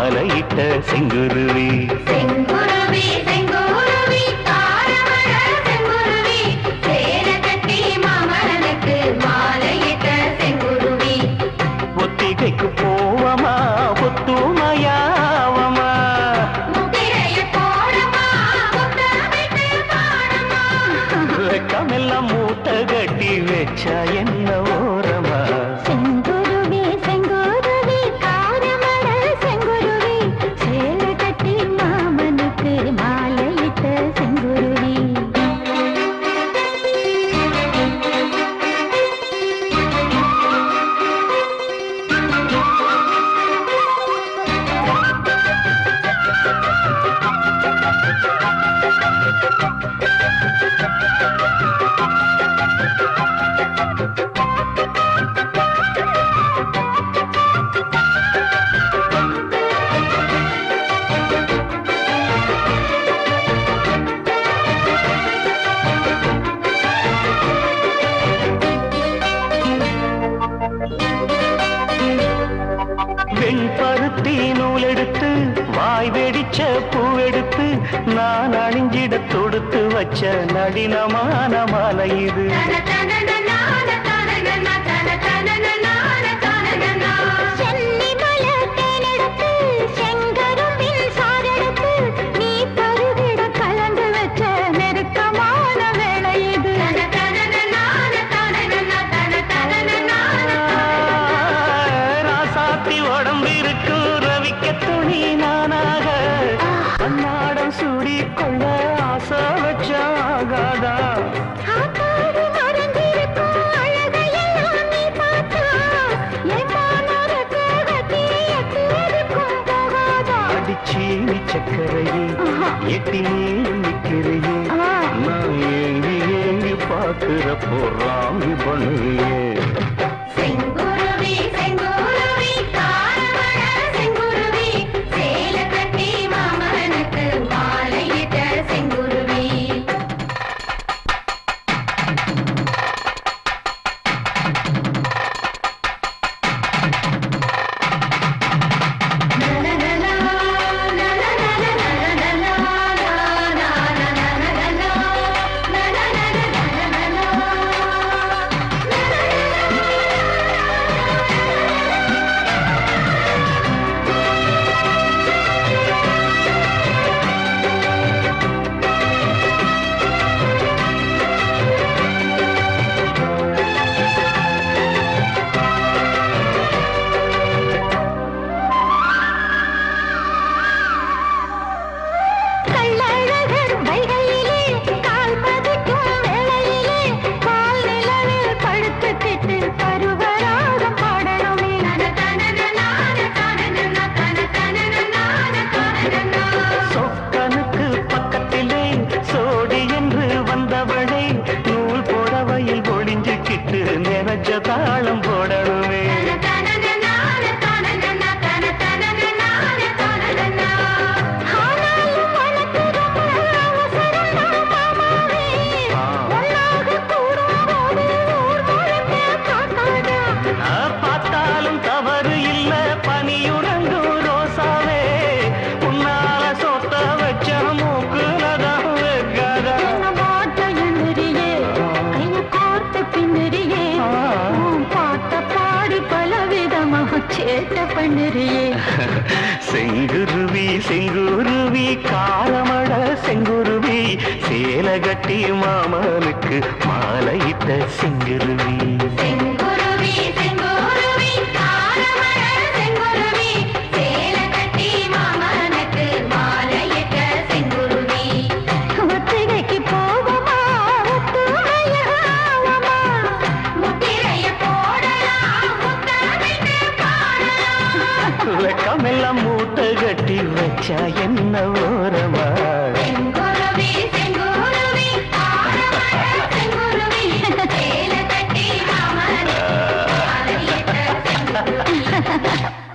மாலையிட்ட செங்குருவி. செங்குருவி செங்குருவி காரமழ செங்குருவி சேல கட்டி மாமனுக்கு மாலையிட்ட செங்குருவி. ஒத்திகைக்கு போவமா ஒத்துமையாவமா முத்திரைய போடமா முத்தமிட்டு பாடமா. வெக்கமெல்லாம் மூட்டை கட்டி வச்சா என்ன ஓரமா. செங்குருவி செங்குருவி காரமழ செங்குருவி சேல கட்டி மாமனுக்கு மாலையிட்ட செங்குருவி. வெண்பருத்தி நூலெடுத்து வாய் வெடிச்ச பூவெடுத்து நான் அணிஞ்சிட தொடுத்து வச்ச நடினமான மாலை இது. ராசாத்தி உடம்பிருக்கு ரவிக்க துணி நானாக அன்னாடம் சூடி கொள்ள ஆசை வச்சாகாதா. அடிச்சீனி சக்கரையே எட்டி நீளும் நிற்கிறையே நான் ஏங்கி ஏங்கி பார்க்கிறப்போ ராமி பண்ணுவியே. செங்குருவி செங்குருவி காரமழ செங்குருவி சேல கட்டி மாமனுக்கு மாலையிட்ட செங்குருவி. சொக்கனுக்கு பக்கத்திலே சோடி என்று வந்தவளே நூல் புடவையில் ஒளிஞ்சுக்கிட்டு நினைச்ச தாளம் போடணுமே. பார்த்தாலும் தவறு இல்ல பனியுறங்கும் ரோசாவே உன்னால சொத்த வச்ச மூக்குலதான் வைக்காதா. செங்குருவி செங்குருவி காரமட செங்குருவி சேல கட்டி மாமனுக்கு மாலையிட்ட செங்குருவி. செங்குருவி செங்குருவி காரமழ செங்குருவி சேல கட்டி மாமனுக்கு மாலையிட்ட செங்குருவி. ஒத்திகைக்கு போவமா ஒத்துமையாவமா முத்திரைய போடலாம் முத்தமிட்டு பாடலாம். வெக்கமெல்லாம் மூட்டை கட்டி வச்சா என்ன ஓரமா. செங்குருவி செங்குருவி காரமழ செங்குருவி சேல கட்டி மாமனுக்கு மாலையிட்ட செங்குருவி.